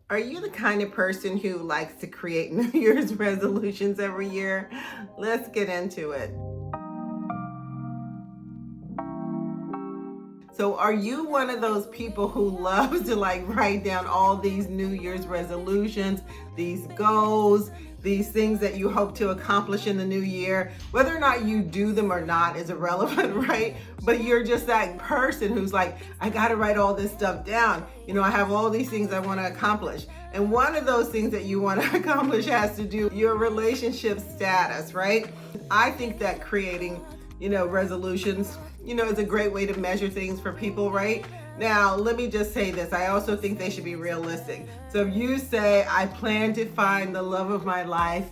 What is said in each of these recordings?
Are you the kind of person who likes to create New Year's resolutions every year? Let's get into it. So are you one of those people who loves to write down all these New Year's resolutions, these goals, these things that you hope to accomplish in the new year? Whether or not you do them or not is irrelevant, right? But you're just that person who's like, I got to write all this stuff down. I have all these things I want to accomplish. And one of those things that you want to accomplish has to do with your relationship status, right? I think that creating resolutions, is a great way to measure things for people, right? Now, let me just say this. I also think they should be realistic. So if you say, I plan to find the love of my life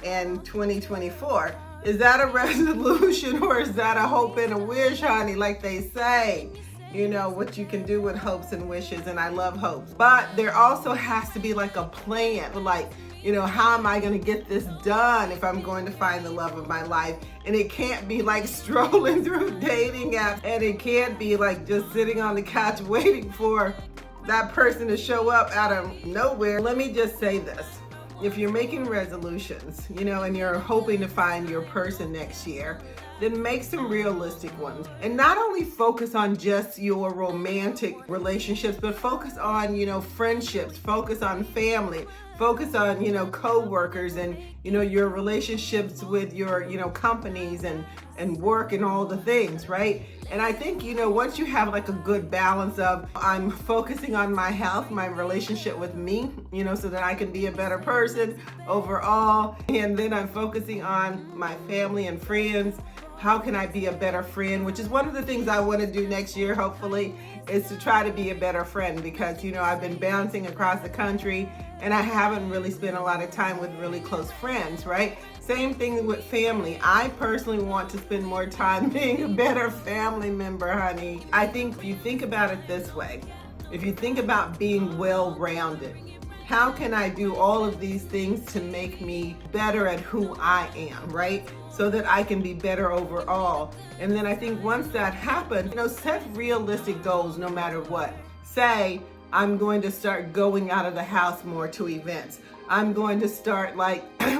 in 2024, is that a resolution or is that a hope and a wish, honey, like they say? What you can do with hopes and wishes, and I love hopes. But there also has to be a plan, how am I going to get this done if I'm going to find the love of my life? And it can't be strolling through dating apps, and it can't be just sitting on the couch waiting for that person to show up out of nowhere. Let me just say this. If you're making resolutions, and you're hoping to find your person next year, then make some realistic ones. And not only focus on just your romantic relationships, but focus on, friendships, focus on family, focus on, co-workers and, your relationships with your, companies and work and all the things, right? And I think, once you have a good balance of I'm focusing on my health, my relationship with me, so that I can be a better person overall. And then I'm focusing on my family and friends. How can I be a better friend? Which is one of the things I want to do next year, hopefully, is to try to be a better friend because, I've been bouncing across the country and I haven't really spent a lot of time with really close friends, right? Same thing with family. I personally want to spend more time being a better family member, honey. I think if you think about it this way, if you think about being well-rounded, how can I do all of these things to make me better at who I am, right? So that I can be better overall. And then I think once that happens, set realistic goals no matter what. Say, I'm going to start going out of the house more to events. I'm going to start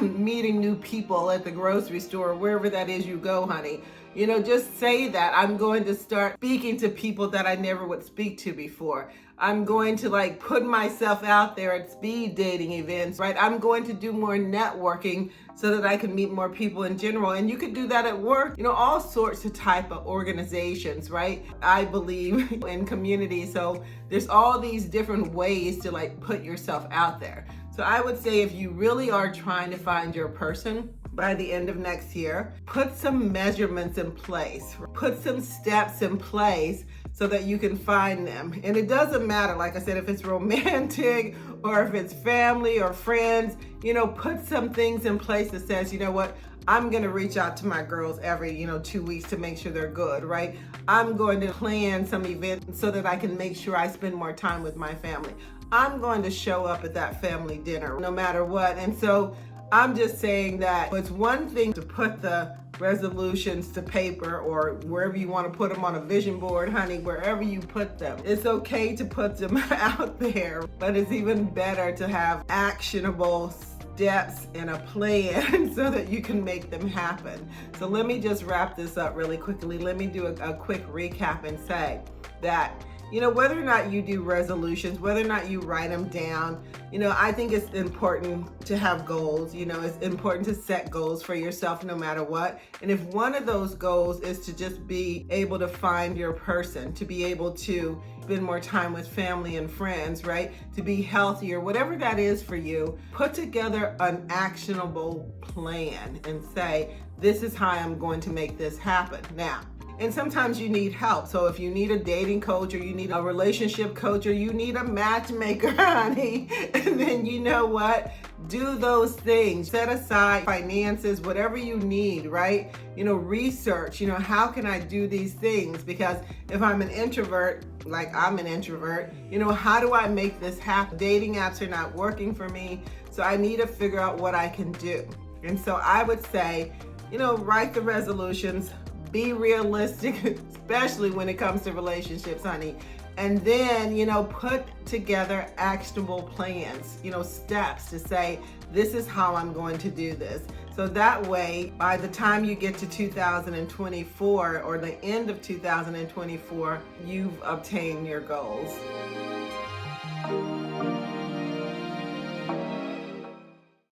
meeting new people at the grocery store, wherever that is you go, honey. Just say that. I'm going to start speaking to people that I never would speak to before. I'm going to put myself out there at speed dating events, right? I'm going to do more networking so that I can meet more people in general. And you could do that at work, all sorts of type of organizations, right? I believe in community. So there's all these different ways to put yourself out there. So I would say if you really are trying to find your person by the end of next year, put some measurements in place, put some steps in place so that you can find them. And it doesn't matter, like I said, if it's romantic or if it's family or friends, put some things in place that says, what, I'm going to reach out to my girls every, 2 weeks to make sure they're good, right? I'm going to plan some events so that I can make sure I spend more time with my family. I'm going to show up at that family dinner no matter what. And so I'm just saying that it's one thing to put the resolutions to paper or wherever you want to put them on a vision board, honey, wherever you put them. It's okay to put them out there, but it's even better to have actionable steps and a plan so that you can make them happen. So let me just wrap this up really quickly. Let me do a quick recap and say that whether or not you do resolutions, whether or not you write them down, I think it's important to have goals. It's important to set goals for yourself no matter what. And if one of those goals is to just be able to find your person, to be able to spend more time with family and friends, right? To be healthier, whatever that is for you, put together an actionable plan and say, this is how I'm going to make this happen. Now, and sometimes you need help. So if you need a dating coach or you need a relationship coach or you need a matchmaker, honey, and then you know what? Do those things. Set aside finances, whatever you need, right? Research, how can I do these things? Because if I'm an introvert, I'm an introvert, how do I make this happen? Dating apps are not working for me. So I need to figure out what I can do. And so I would say, write the resolutions, be realistic, especially when it comes to relationships, honey, And then, put together actionable plans, steps to say, this is how I'm going to do this. So that way, by the time you get to 2024 or the end of 2024, you've obtained your goals.